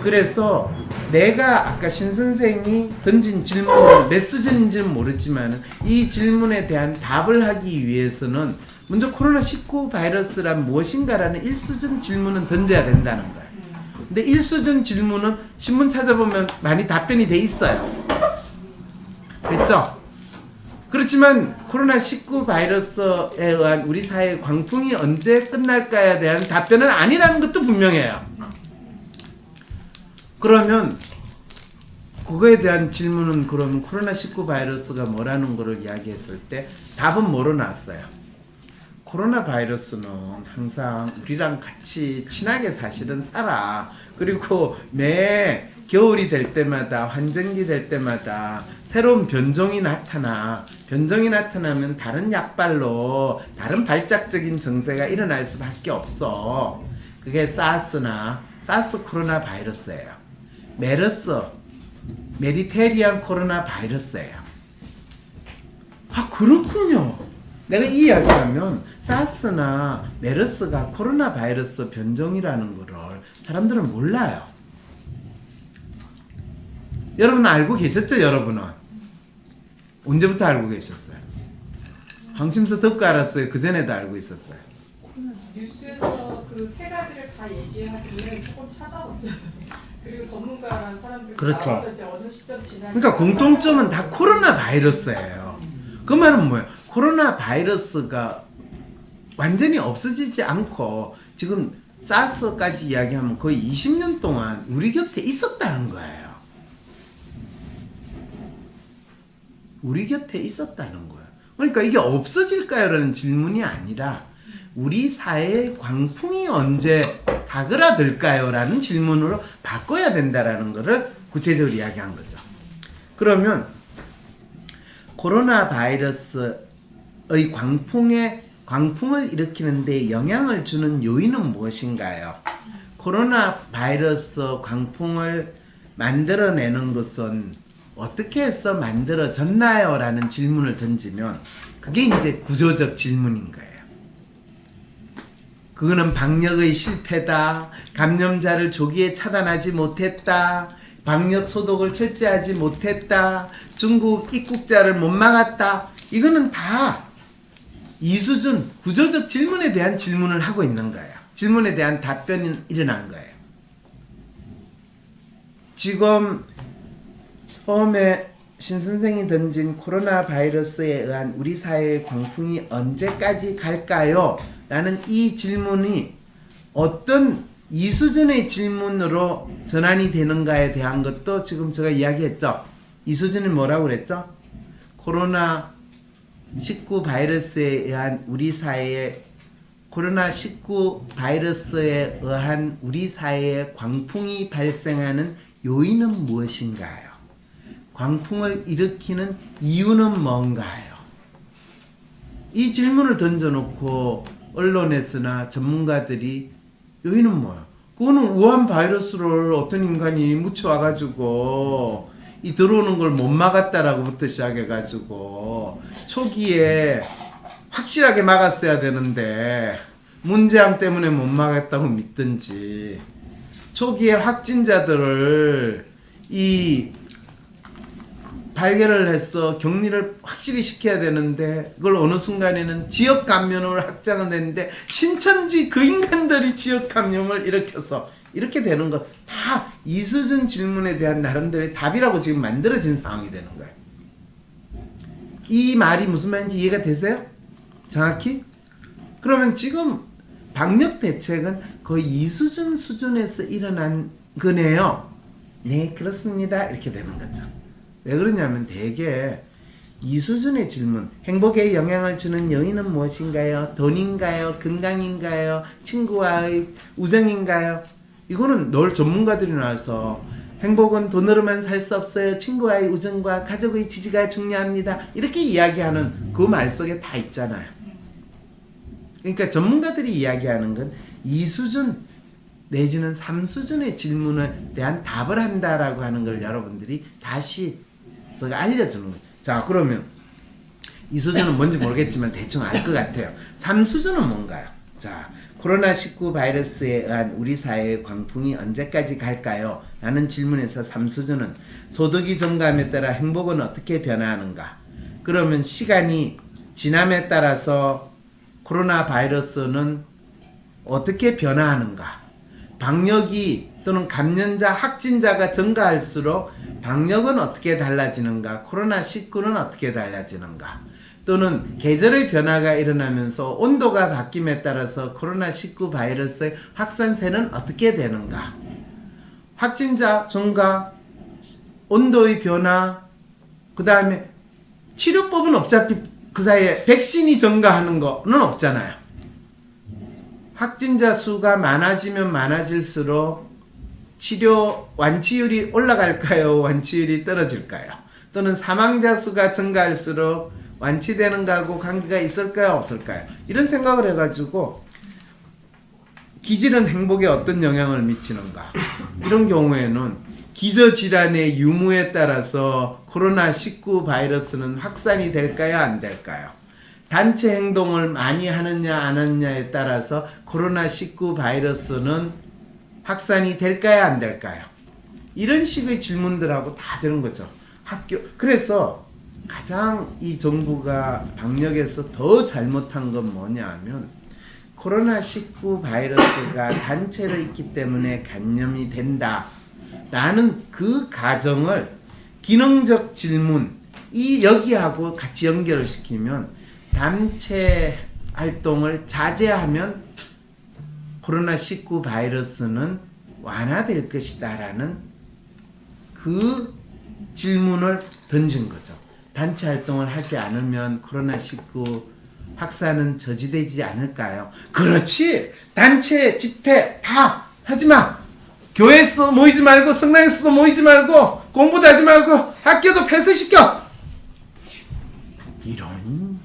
그래서 내가 아까 신 선생이 던진 질문은 몇 수준인지는 모르지만 이 질문에 대한 답을 하기 위해서는 먼저 코로나19 바이러스란 무엇인가라는 1수준 질문은 던져야 된다는 거예요. 근데 1수준 질문은 신문 찾아보면 많이 답변이 돼 있어요. 됐죠? 그렇지만 코로나19 바이러스에 의한 우리 사회의 광풍이 언제 끝날까에 대한 답변은 아니라는 것도 분명해요. 그러면 그거에 대한 질문은 그러면 코로나19 바이러스가 뭐라는 거를 이야기했을 때 답은 뭐로 나왔어요? 코로나 바이러스는 항상 우리랑 같이 친하게 사실은 살아. 그리고 매 겨울이 될 때마다 환절기 될 때마다 새로운 변종이 나타나. 변종이 나타나면 다른 약발로 다른 발작적인 증세가 일어날 수밖에 없어. 그게 사스 코로나 바이러스예요. 메르스, 메디테리안 코로나 바이러스예요. 아, 그렇군요. 내가 이 이야기하면 사스나 메르스가 코로나 바이러스 변종이라는 거를 사람들은 몰라요. 여러분 알고 계셨죠? 여러분은 언제부터 알고 계셨어요? 방심서 듣고 알았어요? 그 전에도 알고 있었어요? 뉴스에서 그 세 가지를 다 얘기하길래 조금 찾아봤어요. 그리고 전문가라는 사람들이 그렇죠. 나와서 이제 어느 시점 지나니까 그러니까 공통점은 다 코로나 바이러스예요. 그 말은 뭐예요? 코로나 바이러스가 완전히 없어지지 않고 지금 사스까지 이야기하면 거의 20년 동안 우리 곁에 있었다는 거예요. 우리 곁에 있었다는 거예요. 그러니까 이게 없어질까요? 라는 질문이 아니라 우리 사회의 광풍이 언제 사그라들까요? 라는 질문으로 바꿔야 된다라는 것을 구체적으로 이야기한 거죠. 그러면 코로나 바이러스의 광풍을 일으키는데 영향을 주는 요인은 무엇인가요? 코로나 바이러스 광풍을 만들어내는 것은 어떻게 해서 만들어졌나요? 라는 질문을 던지면 그게 이제 구조적 질문인 거예요. 그거는 방역의 실패다. 감염자를 조기에 차단하지 못했다. 방역 소독을 철저하지 못했다. 중국 입국자를 못 막았다. 이거는 다 이수준 구조적 질문에 대한 질문을 하고 있는 거예요. 질문에 대한 답변이 일어난 거예요. 지금 처음에 신 선생이 던진 코로나 바이러스에 의한 우리 사회의 광풍이 언제까지 갈까요? 라는 이 질문이 어떤 이수준의 질문으로 전환이 되는가에 대한 것도 지금 제가 이야기했죠. 이수준이 뭐라고 그랬죠? 코로나19 바이러스에 의한 우리 사회의 코로나19 바이러스에 의한 우리 사회의 광풍이 발생하는 요인은 무엇인가요? 광풍을 일으키는 이유는 뭔가요? 이 질문을 던져놓고 언론에서나 전문가들이 요인은 뭐야? 그거는 우한 바이러스를 어떤 인간이 묻혀와가지고 이 들어오는 걸 못 막았다라고부터 시작해가지고 초기에 확실하게 막았어야 되는데 문제함 때문에 못 막았다고 믿든지 초기에 확진자들을 이 발견을 해서 격리를 확실히 시켜야 되는데 그걸 어느 순간에는 지역 감염을 확장을 했는데 신천지 그 인간들이 지역 감염을 일으켜서 이렇게 되는 것 다 이수준 질문에 대한 나름대로의 답이라고 지금 만들어진 상황이 되는 거예요. 이 말이 무슨 말인지 이해가 되세요? 정확히? 그러면 지금 방역 대책은 거의 이수준 수준에서 일어난 거네요. 네, 그렇습니다. 이렇게 되는 거죠. 왜 그러냐면 대개 이 수준의 질문, 행복에 영향을 주는 요인은 무엇인가요? 돈인가요? 건강인가요? 친구와의 우정인가요? 이거는 늘 전문가들이 나와서 행복은 돈으로만 살 수 없어요. 친구와의 우정과 가족의 지지가 중요합니다. 이렇게 이야기하는 그 말 속에 다 있잖아요. 그러니까 전문가들이 이야기하는 건 2수준 내지는 3수준의 질문에 대한 답을 한다라고 하는 걸 여러분들이 다시 제가 알려주는 거예요. 자, 그러면 2수준은 뭔지 모르겠지만 대충 알 것 같아요. 3수준은 뭔가요? 자, 코로나19 바이러스에 의한 우리 사회의 광풍이 언제까지 갈까요? 라는 질문에서 삼수준은 소득이 증가함에 따라 행복은 어떻게 변화하는가? 그러면 시간이 지남에 따라서 코로나 바이러스는 어떻게 변화하는가? 방역이 또는 감염자, 확진자가 증가할수록 방역은 어떻게 달라지는가? 코로나19는 어떻게 달라지는가? 또는 계절의 변화가 일어나면서 온도가 바뀜에 따라서 코로나19 바이러스의 확산세는 어떻게 되는가? 확진자 증가, 온도의 변화, 그 다음에 치료법은 어차피 그 사이에 백신이 증가하는 거는 없잖아요. 확진자 수가 많아지면 많아질수록 치료 완치율이 올라갈까요? 완치율이 떨어질까요? 또는 사망자 수가 증가할수록 완치되는 거하고 관계가 있을까요? 없을까요? 이런 생각을 해가지고 기질은 행복에 어떤 영향을 미치는가? 이런 경우에는 기저질환의 유무에 따라서 코로나19 바이러스는 확산이 될까요? 안 될까요? 단체 행동을 많이 하느냐 안 하느냐에 따라서 코로나19 바이러스는 확산이 될까요? 안 될까요? 이런 식의 질문들하고 다 되는 거죠. 그래서 가장 이 정부가 방역에서 더 잘못한 건 뭐냐 하면 코로나19 바이러스가 단체로 있기 때문에 감염이 된다 라는 그 가정을 기능적 질문 여기하고 같이 연결을 시키면 단체 활동을 자제하면 코로나19 바이러스는 완화될 것이다 라는 그 질문을 던진 거죠. 단체 활동을 하지 않으면 코로나19 확산은 저지되지 않을까요? 그렇지! 단체, 집회 다 하지마! 교회에서도 모이지 말고 성당에서도 모이지 말고 공부도 하지 말고 학교도 폐쇄시켜! 이런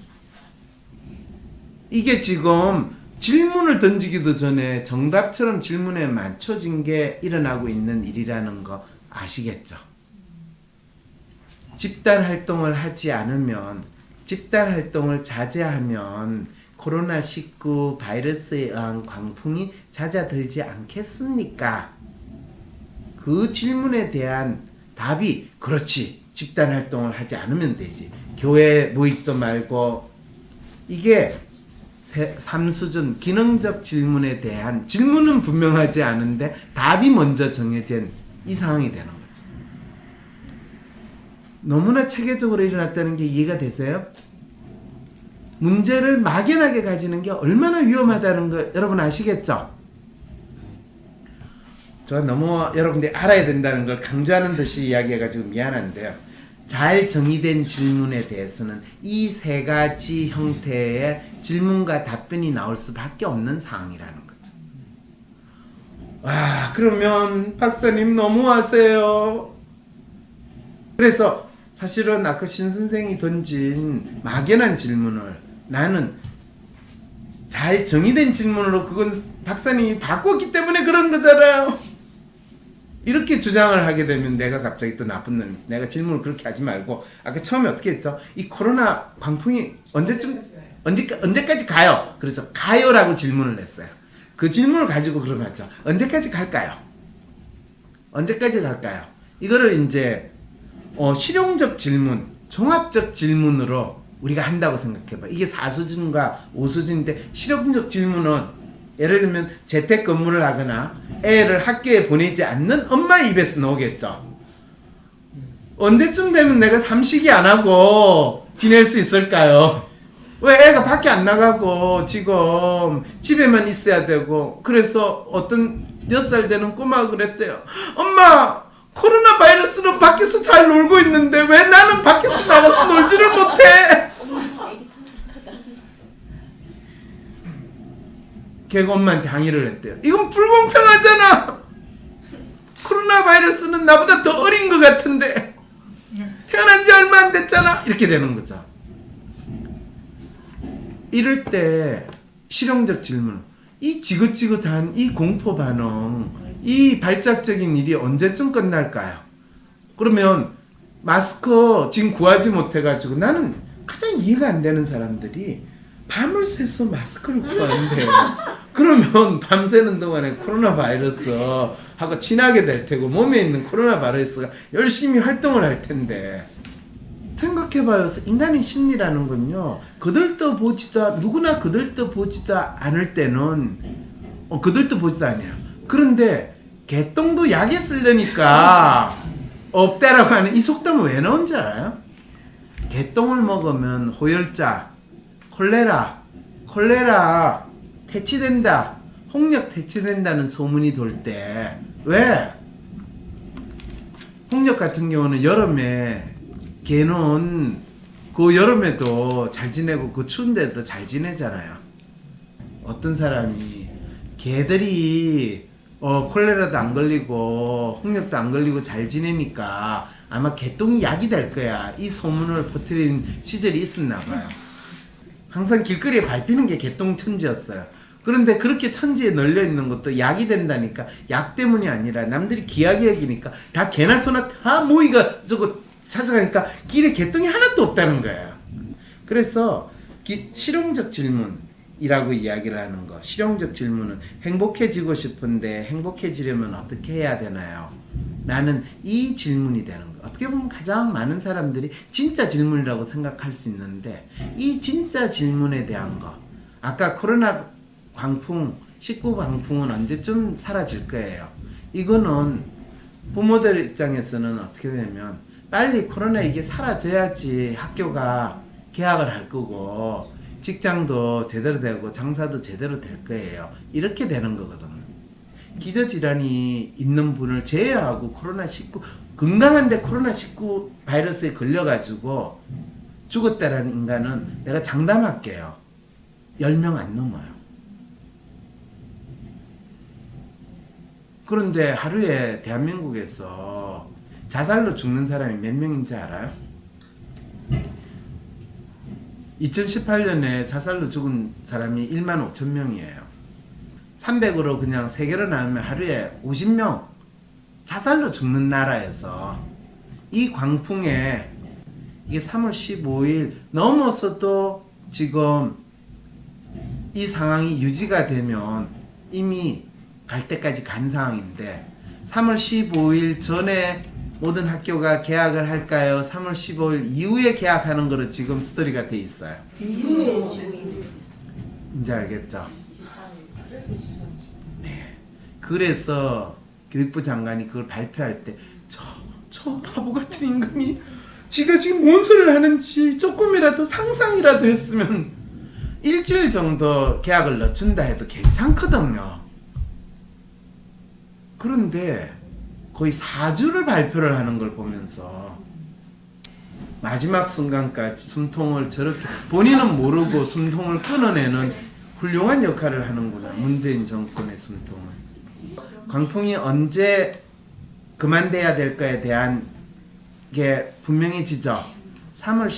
이게 지금 질문을 던지기도 전에 정답처럼 질문에 맞춰진 게 일어나고 있는 일이라는 거 아시겠죠? 집단 활동을 하지 않으면, 집단 활동을 자제하면 코로나19 바이러스에 의한 광풍이 잦아들지 않겠습니까? 그 질문에 대한 답이 그렇지, 집단 활동을 하지 않으면 되지, 교회에 모이지도 말고, 이게 3수준 기능적 질문에 대한 질문은 분명하지 않은데 답이 먼저 정해진 이 상황이 되는 거죠. 너무나 체계적으로 일어났다는 게 이해가 되세요? 문제를 막연하게 가지는 게 얼마나 위험하다는 거 여러분 아시겠죠? 저 너무 여러분들이 알아야 된다는 걸 강조하는 듯이 이야기해가지고 미안한데요. 잘 정의된 질문에 대해서는 이 세 가지 형태의 질문과 답변이 나올 수밖에 없는 상황이라는 거죠. 와, 그러면 박사님 너무하세요. 그래서 사실은 아까 신 선생이 던진 막연한 질문을 나는 잘 정의된 질문으로 그건 박사님이 바꿨기 때문에 그런 거잖아요. 이렇게 주장을 하게 되면 내가 갑자기 또 나쁜 놈이 있어. 내가 질문을 그렇게 하지 말고 아까 처음에 어떻게 했죠? 이 코로나 광풍이 언제까지 가요? 그래서 가요라고 질문을 했어요. 그 질문을 가지고 그러면 하죠. 언제까지 갈까요? 언제까지 갈까요? 이거를 이제 실용적 질문, 종합적 질문으로 우리가 한다고 생각해봐. 이게 4수준과 5수준인데 실용적 질문은 예를 들면 재택근무를 하거나 애를 학교에 보내지 않는 엄마 입에서 나오겠죠. 언제쯤 되면 내가 삼식이 안 하고 지낼 수 있을까요? 왜 애가 밖에 안 나가고 지금 집에만 있어야 되고. 그래서 어떤 6살 되는 꼬마가 그랬대요. 엄마, 코로나 바이러스는 밖에서 잘 놀고 있는데 왜 나는 밖에서 나가서 놀지를 못해? 걔가 엄마한테 항의를 했대요. 이건 불공평하잖아. 코로나 바이러스는 나보다 더 어린 것 같은데 태어난 지 얼마 안 됐잖아. 이렇게 되는 거죠. 이럴 때 실용적 질문, 이 지긋지긋한 이 공포 반응, 이 발작적인 일이 언제쯤 끝날까요? 그러면 마스크 지금 구하지 못해가지고 나는 가장 이해가 안 되는 사람들이 밤을 새서 마스크를 구한대요. 그러면 밤새는 동안에 코로나 바이러스 하고 친하게 될 테고 몸에 있는 코로나 바이러스가 열심히 활동을 할 텐데 생각해봐요. 인간의 심리라는 건요. 누구나 거들떠보지도 않을 때는 거들떠보지도 않아요. 그런데 개똥도 약에 쓰려니까 없다라고 하는 이 속담은 왜 나온지 알아요? 개똥을 먹으면 호열자, 콜레라 퇴치된다, 홍역 퇴치된다는 소문이 돌 때 왜? 홍역 같은 경우는 여름에 개는 그 여름에도 잘 지내고 그 추운 데도 잘 지내잖아요. 어떤 사람이 개들이 콜레라도 안 걸리고 홍역도 안 걸리고 잘 지내니까 아마 개똥이 약이 될 거야. 이 소문을 퍼뜨린 시절이 있었나 봐요. 항상 길거리에 밟히는 게 개똥 천지였어요. 그런데 그렇게 천지에 널려 있는 것도 약이 된다니까. 약 때문이 아니라 남들이 귀하게 여기니까 다 개나 소나 다 모이가 저거 찾아가니까 길에 개똥이 하나도 없다는 거예요. 그래서 실용적 질문이라고 이야기를 하는 거. 실용적 질문은 행복해지고 싶은데 행복해지려면 어떻게 해야 되나요? 라는 이 질문이 되는 거. 어떻게 보면 가장 많은 사람들이 진짜 질문이라고 생각할 수 있는데 이 진짜 질문에 대한 거. 아까 코로나 광풍, 19 광풍은 언제쯤 사라질 거예요. 이거는 부모들 입장에서는 어떻게 되면 빨리 코로나 이게 사라져야지 학교가 개학을 할 거고 직장도 제대로 되고 장사도 제대로 될 거예요. 이렇게 되는 거거든요. 기저질환이 있는 분을 제외하고 코로나19 건강한데 코로나19 바이러스에 걸려가지고 죽었다라는 인간은 내가 장담할게요. 10명 안 넘어요. 그런데 하루에 대한민국에서 자살로 죽는 사람이 몇 명인지 알아요? 2018년에 자살로 죽은 사람이 1만 5천 명이에요. 300으로 그냥 세계로 나누면 하루에 50명 자살로 죽는 나라에서 이 광풍에 이게 3월 15일 넘어서도 지금 이 상황이 유지가 되면 이미 갈 때까지 간 상황인데 3월 15일 전에 모든 학교가 개학을 할까요? 3월 15일 이후에 개학하는 거로 지금 스토리가 돼 있어요. 이제 알겠죠? 23일. 그래서 23일. 네. 그래서 교육부 장관이 그걸 발표할 때 저 바보 같은 인간이 지가 지금 뭔 소리를 하는지 조금이라도 상상이라도 했으면 일주일 정도 계약을 늦춘다 해도 괜찮거든요. 그런데 거의 4주를 발표를 하는 걸 보면서 마지막 순간까지 숨통을 저렇게 본인은 모르고 숨통을 끊어내는 훌륭한 역할을 하는구나. 문재인 정권의 숨통을. 광풍이 언제 그만돼야 될까에 대한 게 분명해지죠. 3월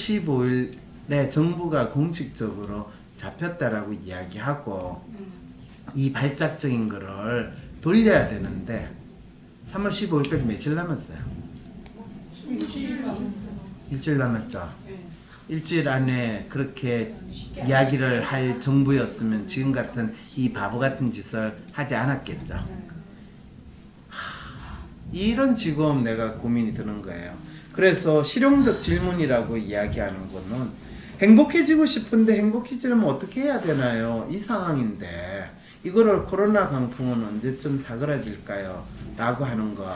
15일에 정부가 공식적으로 잡혔다라고 이야기하고 이 발작적인 거를 돌려야 되는데 3월 15일까지 며칠 남았어요? 일주일 남았죠. 일주일 안에 그렇게 이야기를 할 정부였으면 지금 같은 이 바보 같은 짓을 하지 않았겠죠. 이런 지금 내가 고민이 드는 거예요. 그래서 실용적 질문이라고 이야기하는 거는 행복해지고 싶은데 행복해지려면 어떻게 해야 되나요? 이 상황인데 이거를 코로나 강풍은 언제쯤 사그라질까요? 라고 하는 거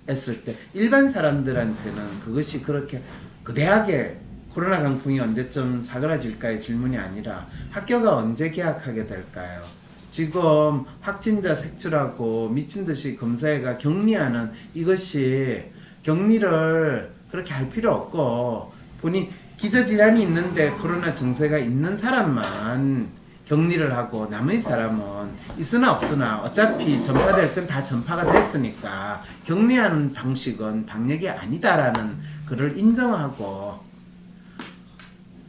했을 때 일반 사람들한테는 그것이 그렇게 거대하게 코로나 강풍이 언제쯤 사그라질까의 질문이 아니라 학교가 언제 개학하게 될까요? 지금 확진자 색출하고 미친듯이 검사해가 격리하는 이것이 격리를 그렇게 할 필요 없고 본인 기저질환이 있는데 코로나 증세가 있는 사람만 격리를 하고 나머지 사람은 있으나 없으나 어차피 전파될 건 다 전파가 됐으니까 격리하는 방식은 방역이 아니다라는 것을 인정하고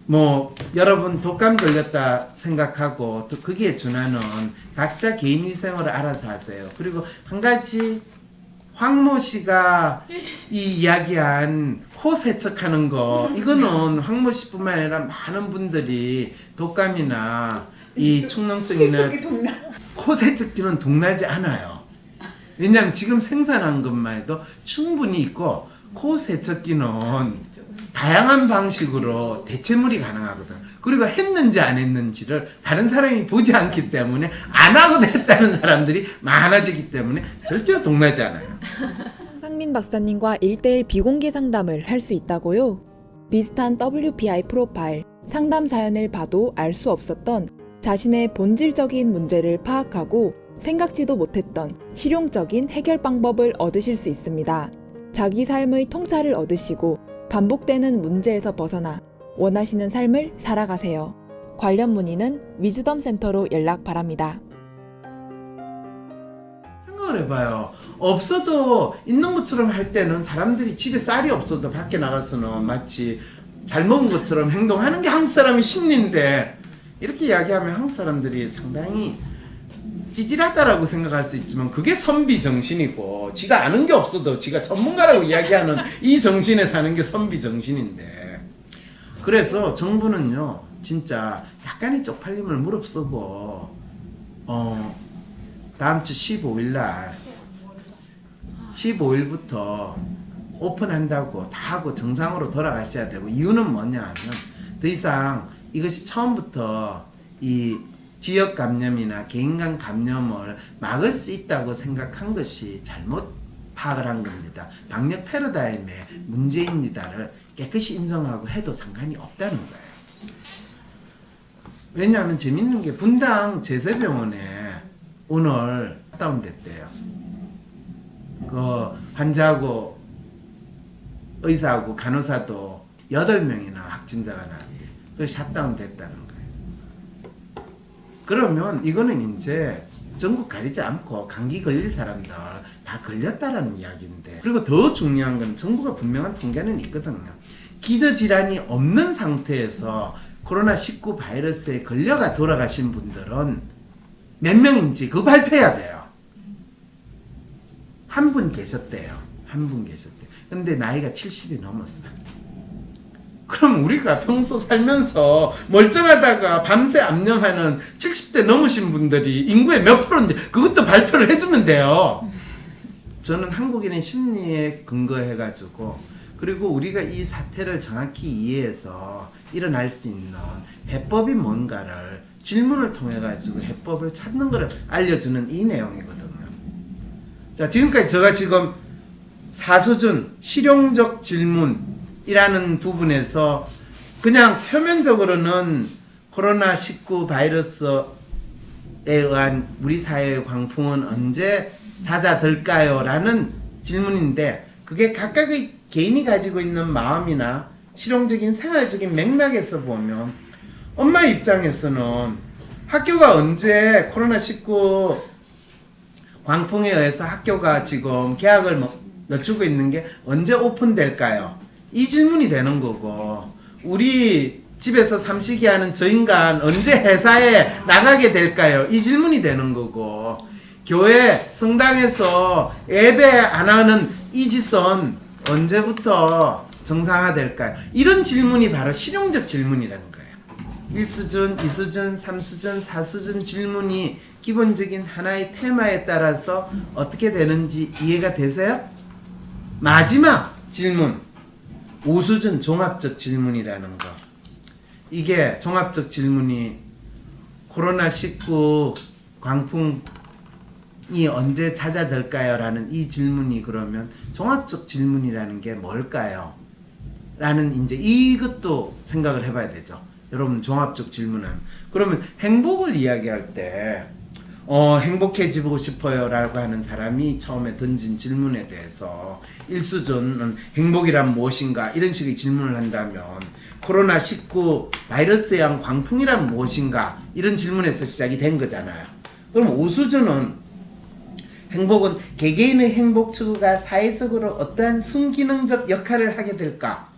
뭐 여러분 독감 걸렸다 생각하고 또 거기에 준하는 각자 개인 위생을 알아서 하세요. 그리고 한 가지 황모 씨가 이 이야기한 코 세척하는 거 이거는 황모 씨뿐만 아니라 많은 분들이 독감이나 이 축농증이나 코 세척기는 동나지 않아요. 왜냐하면 지금 생산한 것만 해도 충분히 있고 코 세척기는 다양한 방식으로 대체물이 가능하거든. 그리고 했는지 안 했는지를 다른 사람이 보지 않기 때문에 안 하고 했다는 사람들이 많아지기 때문에 절대로 동나지 않아요. 황상민 박사님과 1대1 비공개 상담을 할 수 있다고요? 비슷한 WPI 프로파일, 상담 사연을 봐도 알 수 없었던 자신의 본질적인 문제를 파악하고 생각지도 못했던 실용적인 해결 방법을 얻으실 수 있습니다. 자기 삶의 통찰을 얻으시고 반복되는 문제에서 벗어나 원하시는 삶을 살아가세요. 관련 문의는 위즈덤 센터로 연락 바랍니다. 생각을 해봐요. 없어도 있는 것처럼 할 때는 사람들이 집에 쌀이 없어도 밖에 나가서는 마치 잘 먹은 것처럼 행동하는 게 한국 사람의 심리인데 이렇게 이야기하면 한국 사람들이 상당히 찌질하다라고 생각할 수 있지만 그게 선비 정신이고 지가 아는 게 없어도 지가 전문가라고 이야기하는 이 정신에 사는 게 선비 정신인데 그래서 정부는요 진짜 약간의 쪽팔림을 무릅쓰고 다음 주 15일부터 오픈한다고 다 하고 정상으로 돌아가셔야 되고 이유는 뭐냐면 더 이상 이것이 처음부터 이 지역 감염이나 개인 간 감염을 막을 수 있다고 생각한 것이 잘못 파악을 한 겁니다. 방역 패러다임의 문제입니다를 깨끗이 인정하고 해도 상관이 없다는 거예요. 왜냐하면 재밌는 게 분당 제세병원에 오늘 셧다운됐대요. 그 환자하고 의사하고 간호사도 8명이나 확진자가 나왔대. 그래서 셧다운됐다는 거예요. 그러면 이거는 이제 전국 가리지 않고 감기 걸릴 사람들 다 걸렸다라는 이야기인데 그리고 더 중요한 건 정부가 분명한 통계는 있거든요. 기저질환이 없는 상태에서 코로나19 바이러스에 걸려가 돌아가신 분들은 몇 명인지 그거 발표해야 돼요. 한 분 계셨대요. 한 분 계셨대요. 근데 나이가 70이 넘었어요. 그럼 우리가 평소 살면서 멀쩡하다가 밤새 암염하는 70대 넘으신 분들이 인구의 몇 프로인지 그것도 발표를 해주면 돼요. 저는 한국인의 심리에 근거해가지고 그리고 우리가 이 사태를 정확히 이해해서 일어날 수 있는 해법이 뭔가를 질문을 통해가지고 해법을 찾는 것을 알려주는 이 내용이거든요. 자, 지금까지 제가 지금 4수준 실용적 질문이라는 부분에서 그냥 표면적으로는 코로나19 바이러스에 의한 우리 사회의 광풍은 언제 잦아들까요? 라는 질문인데 그게 각각의 개인이 가지고 있는 마음이나 실용적인 생활적인 맥락에서 보면 엄마 입장에서는 학교가 언제 코로나19 광풍에 의해서 학교가 지금 개학을 늦추고 있는 게 언제 오픈될까요? 이 질문이 되는 거고 우리 집에서 삼식이 하는 저 인간 언제 회사에 나가게 될까요? 이 질문이 되는 거고 교회 성당에서 예배 안 하는 이 짓은 언제부터 정상화될까요? 이런 질문이 바로 실용적 질문이라는 거예요. 1수준, 2수준, 3수준, 4수준 질문이 기본적인 하나의 테마에 따라서 어떻게 되는지 이해가 되세요? 마지막 질문 5수준 종합적 질문이라는 거. 이게 종합적 질문이 코로나19 광풍이 언제 잦아들까요? 라는 이 질문이 그러면 종합적 질문이라는 게 뭘까요? 라는 이제 이것도 생각을 해봐야 되죠. 여러분 종합적 질문은 그러면 행복을 이야기할 때 행복해지고 싶어요 라고 하는 사람이 처음에 던진 질문에 대해서 1수준은 행복이란 무엇인가 이런 식의 질문을 한다면 코로나19 바이러스에 의한 광풍이란 무엇인가 이런 질문에서 시작이 된 거잖아요. 그럼 5수준은 행복은 개개인의 행복 추구가 사회적으로 어떠한 순기능적 역할을 하게 될까?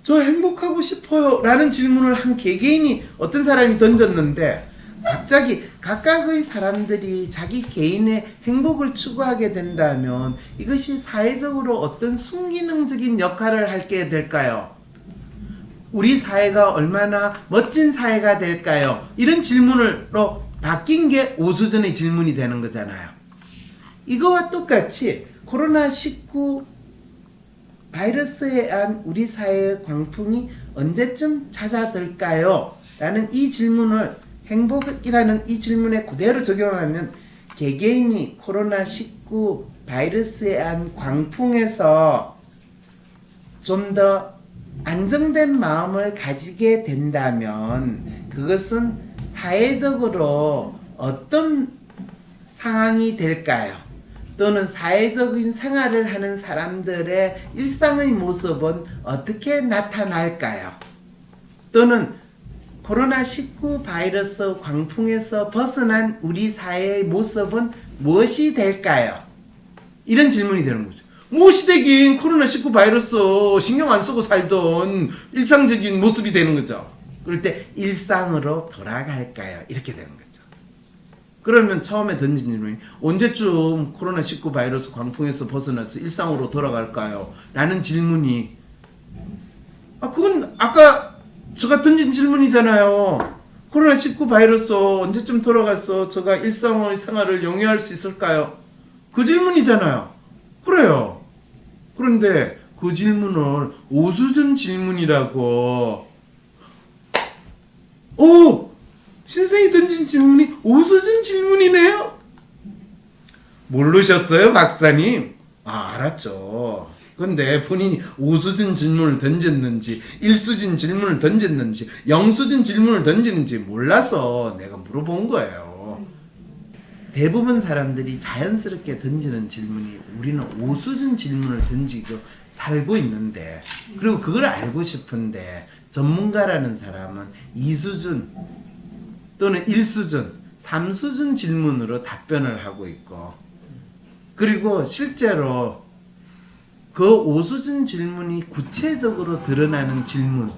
저 행복하고 싶어요 라는 질문을 한 개개인이 어떤 사람이 던졌는데 갑자기 각각의 사람들이 자기 개인의 행복을 추구하게 된다면 이것이 사회적으로 어떤 순기능적인 역할을 하게 될까요? 우리 사회가 얼마나 멋진 사회가 될까요? 이런 질문으로 바뀐 게 오수준의 질문이 되는 거잖아요. 이거와 똑같이 코로나19 바이러스에 의한 우리 사회의 광풍이 언제쯤 찾아들까요? 라는 이 질문을 행복이라는 이 질문에 그대로 적용하면 개개인이 코로나19 바이러스에 의한 광풍에서 좀 더 안정된 마음을 가지게 된다면 그것은 사회적으로 어떤 상황이 될까요? 또는 사회적인 생활을 하는 사람들의 일상의 모습은 어떻게 나타날까요? 또는 코로나19 바이러스 광풍에서 벗어난 우리 사회의 모습은 무엇이 될까요? 이런 질문이 되는 거죠. 무엇이 되긴 코로나19 바이러스 신경 안 쓰고 살던 일상적인 모습이 되는 거죠. 그럴 때 일상으로 돌아갈까요? 이렇게 되는 거죠. 그러면 처음에 던진 질문이 언제쯤 코로나19 바이러스 광풍에서 벗어나서 일상으로 돌아갈까요? 라는 질문이 그건 아까 제가 던진 질문이잖아요. 코로나19 바이러스 언제쯤 돌아가서 제가 일상의 생활을 영위할 수 있을까요? 그 질문이잖아요. 그래요. 그런데 그 질문을 오수준 질문이라고 신생이 던진 질문이 오수준 질문이네요? 모르셨어요, 박사님? 알았죠. 근데 본인이 오수준 질문을 던졌는지 1수준 질문을 던졌는지 0수준 질문을 던졌는지 몰라서 내가 물어본 거예요. 대부분 사람들이 자연스럽게 던지는 질문이 우리는 5수준 질문을 던지고 살고 있는데 그리고 그걸 알고 싶은데 전문가라는 사람은 2수준 또는 1수준, 3수준 질문으로 답변을 하고 있고 그리고 실제로 그 5수준 질문이 구체적으로 드러나는 질문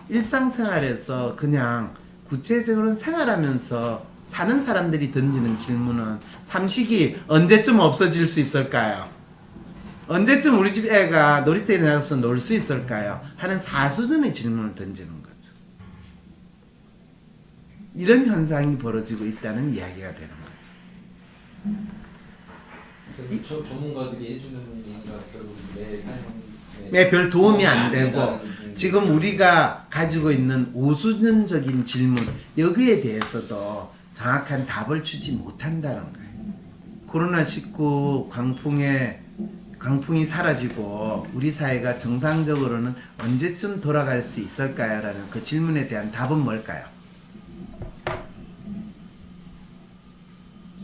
일상생활에서 그냥 구체적으로 생활하면서 사는 사람들이 던지는 질문은 삼식이 언제쯤 없어질 수 있을까요? 언제쯤 우리 집 애가 놀이터에 나가서 놀 수 있을까요? 하는 4수준의 질문을 던지는 거죠. 이런 현상이 벌어지고 있다는 이야기가 되는 거죠. 전문가들이 해주는 얘기가 결국 내 삶에 별 도움이 안 되고 지금 우리가 가지고 있는 5수준적인 질문 여기에 대해서도 정확한 답을 주지 못한다는 거예요. 코로나19 광풍이 사라지고 우리 사회가 정상적으로는 언제쯤 돌아갈 수 있을까요? 라는 그 질문에 대한 답은 뭘까요?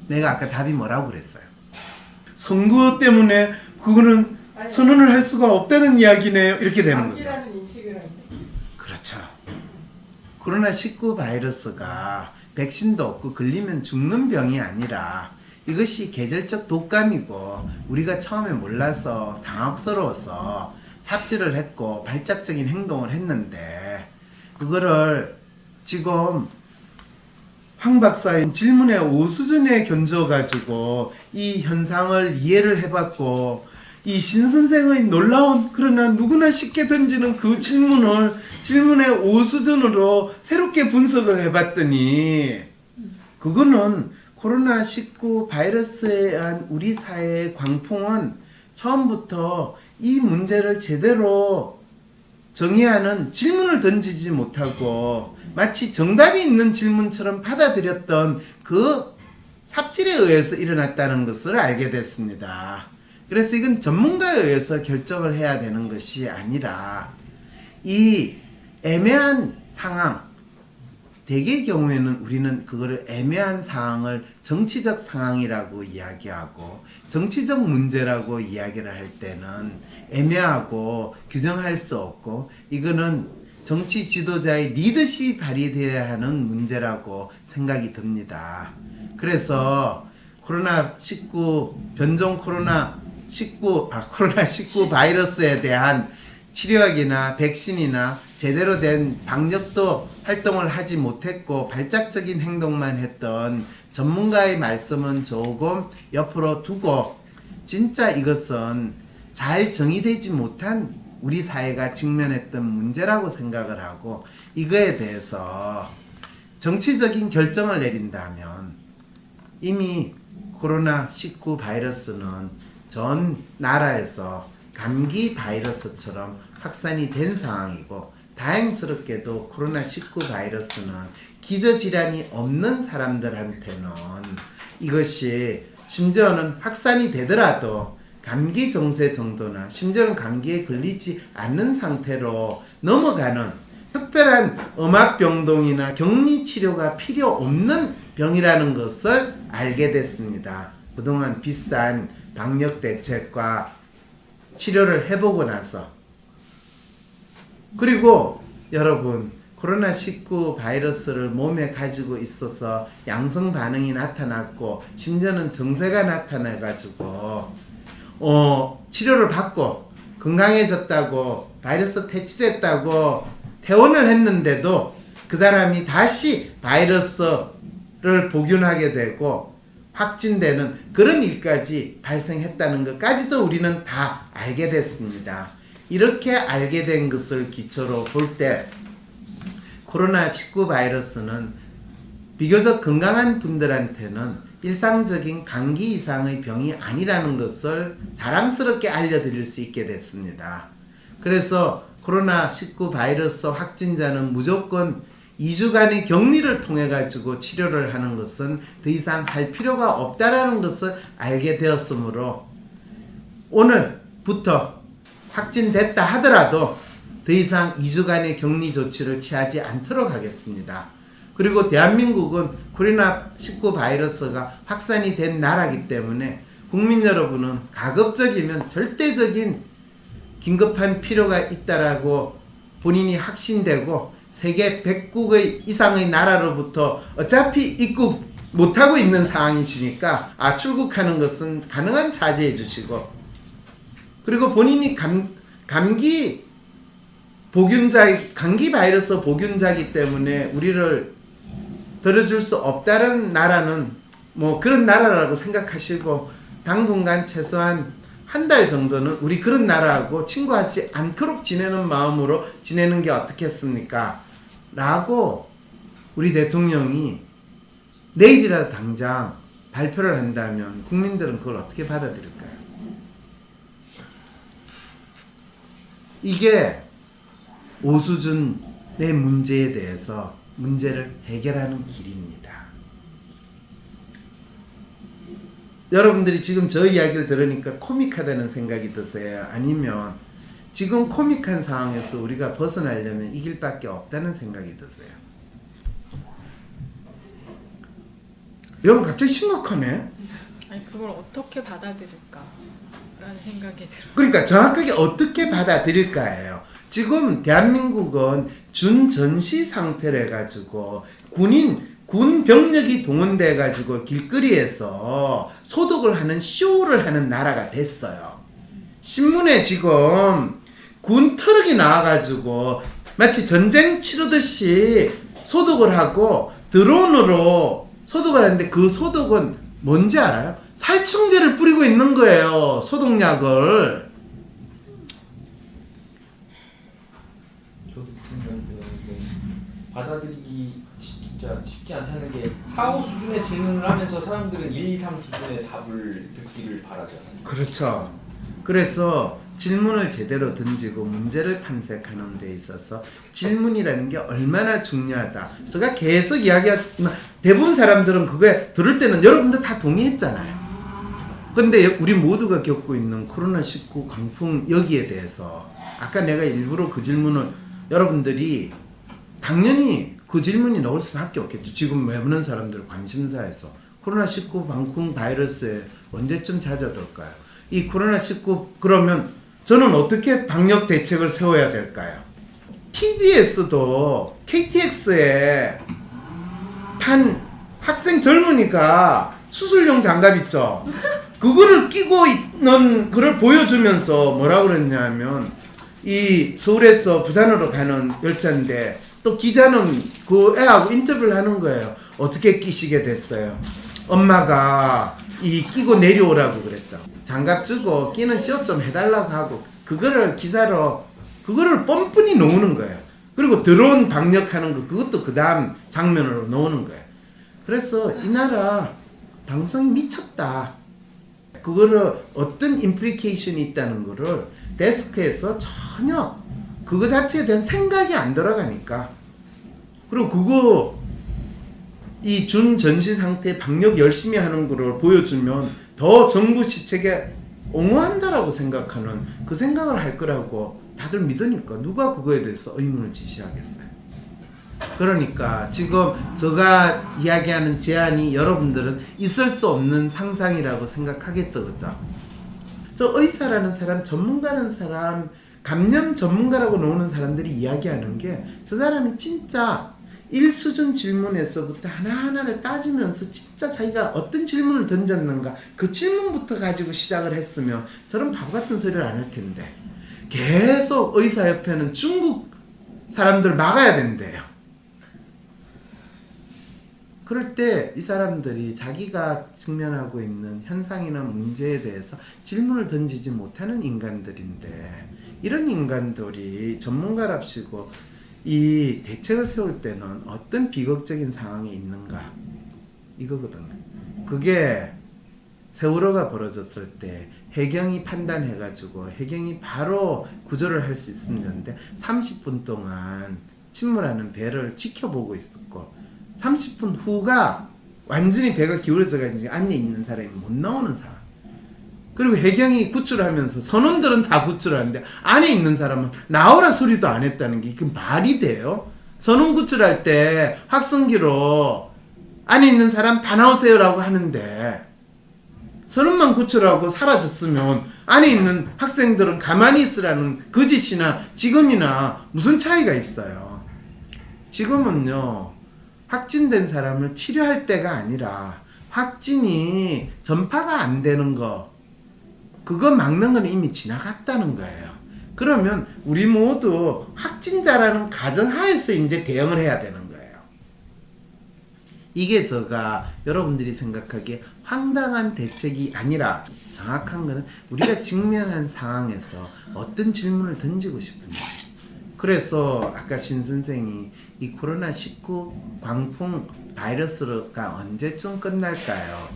내가 아까 답이 뭐라고 그랬어요? 선거 때문에 그거는 선언을 할 수가 없다는 이야기네요. 이렇게 되는 거죠. 감기라는 인식을 하는데. 그렇죠. 코로나19 바이러스가 백신도 없고 걸리면 죽는 병이 아니라 이것이 계절적 독감이고 우리가 처음에 몰라서 당혹스러워서 삽질을 했고 발작적인 행동을 했는데 그거를 지금 황 박사의 질문의 5수준에 견져가지고 이 현상을 이해를 해봤고 이 신 선생의 놀라운 그러나 누구나 쉽게 던지는 그 질문의 5수준으로 새롭게 분석을 해봤더니 그거는 코로나19 바이러스에 의한 우리 사회의 광풍은 처음부터 이 문제를 제대로 정의하는 질문을 던지지 못하고 마치 정답이 있는 질문처럼 받아들였던 그 삽질에 의해서 일어났다는 것을 알게 됐습니다. 그래서 이건 전문가에 의해서 결정을 해야 되는 것이 아니라 이 애매한 상황, 대개의 경우에는 우리는 그거를 애매한 상황을 정치적 상황이라고 이야기하고 정치적 문제라고 이야기를 할 때는 애매하고 규정할 수 없고 이거는 정치 지도자의 리더십이 발휘되어야 하는 문제라고 생각이 듭니다. 그래서 코로나19 변종 코로나19 바이러스에 대한 치료약이나 백신이나 제대로 된 방역도 할 활동을 하지 못했고 발작적인 행동만 했던 전문가의 말씀은 조금 옆으로 두고 진짜 이것은 잘 정의되지 못한 우리 사회가 직면했던 문제라고 생각을 하고 이거에 대해서 정치적인 결정을 내린다면 이미 코로나19 바이러스는 전 나라에서 감기 바이러스처럼 확산이 된 상황이고 다행스럽게도 코로나19 바이러스는 기저질환이 없는 사람들한테는 이것이 심지어는 확산이 되더라도 감기 정세 정도나 심지어는 감기에 걸리지 않는 상태로 넘어가는 특별한 음압병동이나 격리치료가 필요 없는 병이라는 것을 알게 됐습니다. 그동안 비싼 방역대책과 치료를 해보고 나서 그리고 여러분 코로나19 바이러스를 몸에 가지고 있어서 양성 반응이 나타났고 심지어는 증세가 나타나가지고 치료를 받고 건강해졌다고 바이러스 퇴치됐다고 퇴원을 했는데도 그 사람이 다시 바이러스를 복균하게 되고 확진되는 그런 일까지 발생했다는 것까지도 우리는 다 알게 됐습니다. 이렇게 알게 된 것을 기초로 볼 때 코로나19 바이러스는 비교적 건강한 분들한테는 일상적인 감기 이상의 병이 아니라는 것을 자랑스럽게 알려드릴 수 있게 됐습니다. 그래서 코로나19 바이러스 확진자는 무조건 2주간의 격리를 통해 가지고 치료를 하는 것은 더 이상 할 필요가 없다라는 것을 알게 되었으므로 오늘부터 확진됐다 하더라도 더 이상 2주간의 격리 조치를 취하지 않도록 하겠습니다. 그리고 대한민국은 코로나19 바이러스가 확산이 된 나라이기 때문에 국민 여러분은 가급적이면 절대적인 긴급한 필요가 있다라고 본인이 확신되고 세계 100국의 이상의 나라로부터 어차피 입국 못하고 있는 상황이시니까 출국하는 것은 가능한 자제해 주시고 그리고 본인이 감기 바이러스 보균자이기 때문에 우리를 들어줄 수 없다는 나라는 뭐 그런 나라라고 생각하시고 당분간 최소한 한 달 정도는 우리 그런 나라하고 친구하지 않도록 지내는 마음으로 지내는 게 어떻겠습니까? 라고 우리 대통령이 내일이라도 당장 발표를 한다면 국민들은 그걸 어떻게 받아들일까요? 이게 오수준의 문제에 대해서 문제를 해결하는 길입니다. 여러분들이 지금 저 이야기를 들으니까 코믹하다는 생각이 드세요? 아니면 지금 코믹한 상황에서 우리가 벗어나려면 이 길밖에 없다는 생각이 드세요? 여러분 갑자기 심각하네? 아니 그걸 어떻게 받아들일까 라는 생각이 들어요. 그러니까 정확하게 어떻게 받아들일까예요. 지금 대한민국은 준전시 상태로 해가지고 군 병력이 동원돼 가지고 길거리에서 소독을 하는 쇼를 하는 나라가 됐어요. 신문에 지금 군 트럭이 나와가지고 마치 전쟁 치르듯이 소독을 하고 드론으로 소독을 하는데 그 소독은 뭔지 알아요? 살충제를 뿌리고 있는 거예요. 소독약을. 저도 무슨 생각이 드는데 받아들이기 진짜 쉽지 않다는 게 4, 5 수준의 질문을 하면서 사람들은 1, 2, 3 수준의 답을 듣기를 바라잖아요. 그렇죠. 그래서 질문을 제대로 던지고 문제를 탐색하는 데 있어서 질문이라는 게 얼마나 중요하다. 제가 계속 이야기하지만 대부분 사람들은 그거에 들을 때는 여러분들 다 동의했잖아요. 근데 우리 모두가 겪고 있는 코로나19 광풍 여기에 대해서 아까 내가 일부러 그 질문을 여러분들이 당연히 그 질문이 나올 수밖에 없겠죠. 지금 외부는 사람들 관심사에서 코로나19 광풍 바이러스에 언제쯤 잦아들까요? 이 코로나19 그러면 저는 어떻게 방역 대책을 세워야 될까요? TBS도 KTX에 탄 학생 젊은이가 수술용 장갑 있죠? 그거를 끼고 있는 그걸 보여주면서 뭐라고 그랬냐면 이 서울에서 부산으로 가는 열차인데 또 기자는 그 애하고 인터뷰를 하는 거예요. 어떻게 끼시게 됐어요? 엄마가 이 끼고 내려오라고 그랬다. 장갑 주고 끼는 시옷 좀 해달라고 하고 그거를 기사로 그거를 뻔뻔히 놓는 거예요. 그리고 드론 방역하는 거 그것도 그 다음 장면으로 놓는 거예요. 그래서 이 나라 방송이 미쳤다. 그거를 어떤 임플리케이션이 있다는 거를 데스크에서 전혀 그거 자체에 대한 생각이 안 들어가니까. 그리고 그거 이 준 전시 상태 방역 열심히 하는 거를 보여주면 더 정부 시책에 옹호한다라고 생각하는 그 생각을 할 거라고 다들 믿으니까 누가 그거에 대해서 의문을 제시하겠어요. 그러니까 지금 제가 이야기하는 제안이 여러분들은 있을 수 없는 상상이라고 생각하겠죠, 그죠? 저 의사라는 사람, 전문가라는 사람, 감염 전문가라고 나오는 사람들이 이야기하는 게 저 사람이 진짜 1수준 질문에서부터 하나하나를 따지면서 진짜 자기가 어떤 질문을 던졌는가 그 질문부터 가지고 시작을 했으면 저런 바보 같은 소리를 안 할 텐데 계속 의사협회는 중국 사람들 막아야 된대요. 그럴 때 이 사람들이 자기가 직면하고 있는 현상이나 문제에 대해서 질문을 던지지 못하는 인간들인데 이런 인간들이 전문가랍시고 이 대책을 세울 때는 어떤 비극적인 상황에 있는가 이거거든요. 그게 세월호가 벌어졌을 때 해경이 판단해가지고 해경이 바로 구조를 할 수 있었는데 30분 동안 침몰하는 배를 지켜보고 있었고 30분 후가 완전히 배가 기울어져가지고 안에 있는 사람이 못 나오는 상황. 그리고 해경이 구출하면서 선원들은 다 구출하는데 안에 있는 사람은 나오라 소리도 안 했다는 게 이게 말이 돼요? 선원 구출할 때 확성기로 안에 있는 사람 다 나오세요라고 하는데 선원만 구출하고 사라졌으면 안에 있는 학생들은 가만히 있으라는 그 짓이나 지금이나 무슨 차이가 있어요? 지금은요 확진된 사람을 치료할 때가 아니라 확진이 전파가 안 되는 거 그거 막는 건 이미 지나갔다는 거예요. 그러면 우리 모두 확진자라는 가정하에서 이제 대응을 해야 되는 거예요. 이게 제가 여러분들이 생각하기에 황당한 대책이 아니라 정확한 거는 우리가 직면한 상황에서 어떤 질문을 던지고 싶은지. 그래서 아까 신 선생이 이 코로나19 광풍 바이러스가 언제쯤 끝날까요?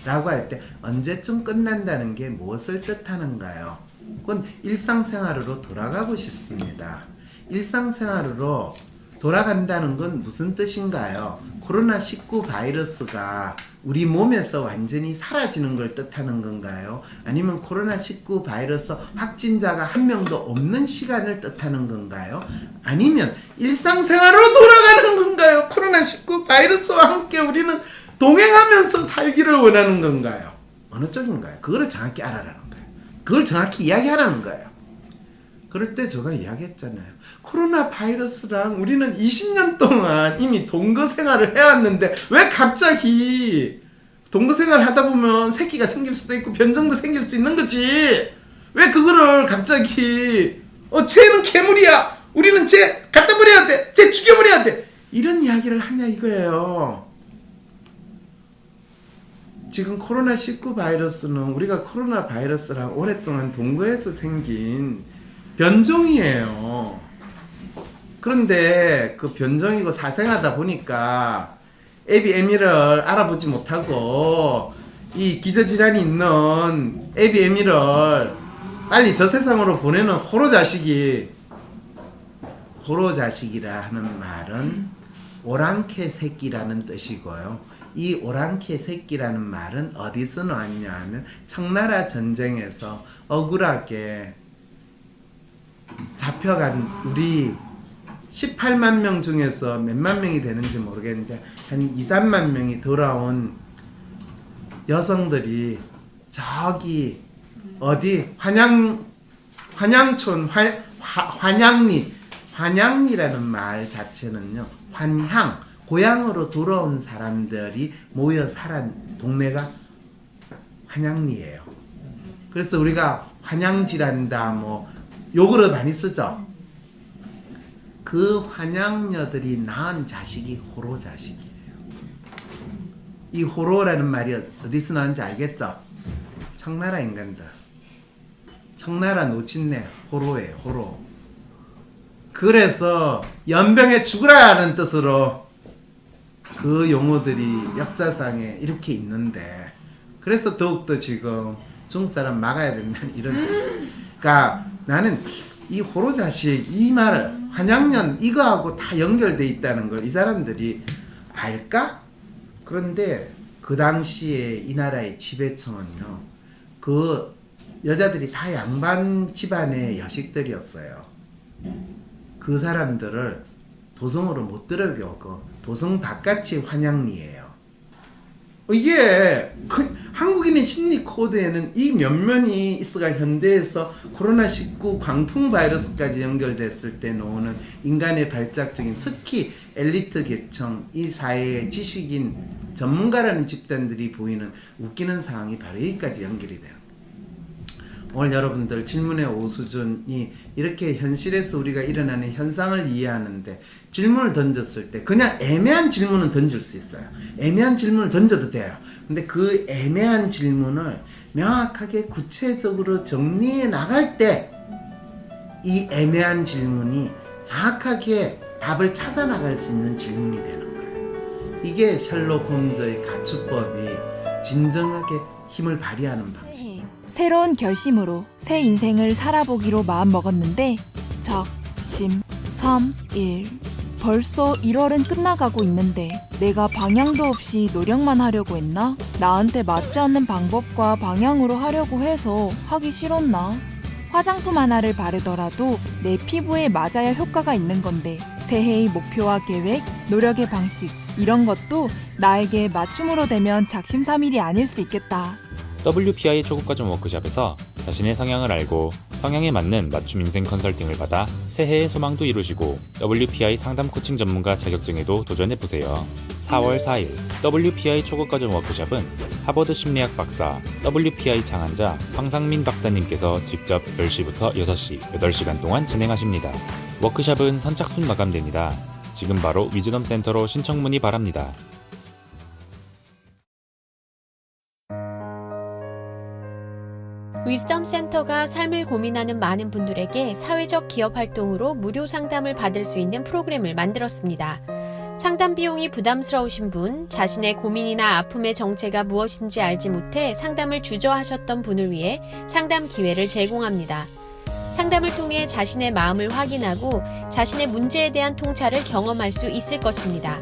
라고 할 때 언제쯤 끝난다는 게 무엇을 뜻하는가요? 그건 일상생활으로 돌아가고 싶습니다. 일상생활으로 돌아간다는 건 무슨 뜻인가요? 코로나19 바이러스가 우리 몸에서 완전히 사라지는 걸 뜻하는 건가요? 아니면 코로나19 바이러스 확진자가 한 명도 없는 시간을 뜻하는 건가요? 아니면 일상생활로 돌아가는 건가요? 코로나19 바이러스와 함께 우리는 동행하면서 살기를 원하는 건가요? 어느 쪽인가요? 그거를 정확히 알아라는 거예요. 그걸 정확히 이야기하라는 거예요. 그럴 때 제가 이야기했잖아요. 코로나 바이러스랑 우리는 20년 동안 이미 동거 생활을 해왔는데 왜 갑자기 동거 생활 하다 보면 새끼가 생길 수도 있고 변종도 생길 수 있는 거지. 왜 그거를 갑자기 쟤는 괴물이야. 우리는 쟤 갖다 버려야 돼. 쟤 죽여버려야 돼. 이런 이야기를 하냐 이거예요. 지금 코로나19 바이러스는 우리가 코로나 바이러스랑 오랫동안 동거해서 생긴 변종이에요. 그런데 그 변종이고 사생하다 보니까 에비에미를 알아보지 못하고 이 기저질환이 있는 에비에미를 빨리 저 세상으로 보내는 호로자식이라 하는 말은 오랑캐 새끼라는 뜻이고요. 이 오랑캐 새끼라는 말은 어디서 나왔냐 하면 청나라 전쟁에서 억울하게 잡혀간 우리 18만 명 중에서 몇만 명이 되는지 모르겠는데 한 2, 3만 명이 돌아온 여성들이 저기 어디 환양촌 환양리라는 말 자체는요 환향 고향으로 돌아온 사람들이 모여 살은 동네가 환양리예요. 그래서 우리가 환양지란다 뭐 욕으로 많이 쓰죠. 그 환양녀들이 낳은 자식이 호로 자식이에요. 이 호로라는 말이 어디서 나온지 알겠죠? 청나라 인간들. 청나라 노친네 호로예요. 호로. 그래서 연병에 죽으라는 뜻으로 그 용어들이 역사상에 이렇게 있는데, 그래서 더욱더 지금 중국 사람 막아야 된다는 이런 그러니까 나는 이 호로 자식 이 말을 환양년 이거하고 다 연결돼 있다는 걸 이 사람들이 알까? 그런데 그 당시에 이 나라의 지배층은요, 그 여자들이 다 양반 집안의 여식들이었어요. 그 사람들을 도성으로 못 들여오고 도성 바깥이 환양리예요. 이게 한국인의 심리 코드에는 이 면면이 있어가 현대에서 코로나19 광풍 바이러스까지 연결됐을 때 나오는 인간의 발작적인, 특히 엘리트 계층, 이 사회의 지식인, 전문가라는 집단들이 보이는 웃기는 상황이 바로 여기까지 연결이 돼요. 오늘 여러분들 질문의 오수준이 이렇게 현실에서 우리가 일어나는 현상을 이해하는데, 질문을 던졌을 때 그냥 애매한 질문은 던질 수 있어요. 애매한 질문을 던져도 돼요. 근데 그 애매한 질문을 명확하게 구체적으로 정리해 나갈 때 이 애매한 질문이 정확하게 답을 찾아 나갈 수 있는 질문이 되는 거예요. 이게 셜록 홈즈의 가축법이 진정하게 힘을 발휘하는 방식. 새로운 결심으로 새 인생을 살아보기로 마음먹었는데 적심 3일 벌써 1월은 끝나가고 있는데 내가 방향도 없이 노력만 하려고 했나? 나한테 맞지 않는 방법과 방향으로 하려고 해서 하기 싫었나? 화장품 하나를 바르더라도 내 피부에 맞아야 효과가 있는 건데 새해의 목표와 계획, 노력의 방식 이런 것도 나에게 맞춤으로 되면 작심삼일이 아닐 수 있겠다. WPI 초급과정 워크숍에서 자신의 성향을 알고 성향에 맞는 맞춤 인생 컨설팅을 받아 새해의 소망도 이루시고 WPI 상담 코칭 전문가 자격증에도 도전해보세요. 4월 4일 WPI 초급과정 워크숍은 하버드 심리학 박사, WPI 창안자 황상민 박사님께서 직접 10시부터 6시 8시간 동안 진행하십니다. 워크숍은 선착순 마감됩니다. 지금 바로 위즈덤 센터로 신청 문의 바랍니다. 위즈덤 센터가 삶을 고민하는 많은 분들에게 사회적 기업 활동으로 무료 상담을 받을 수 있는 프로그램을 만들었습니다. 상담 비용이 부담스러우신 분, 자신의 고민이나 아픔의 정체가 무엇인지 알지 못해 상담을 주저하셨던 분을 위해 상담 기회를 제공합니다. 상담을 통해 자신의 마음을 확인하고 자신의 문제에 대한 통찰을 경험할 수 있을 것입니다.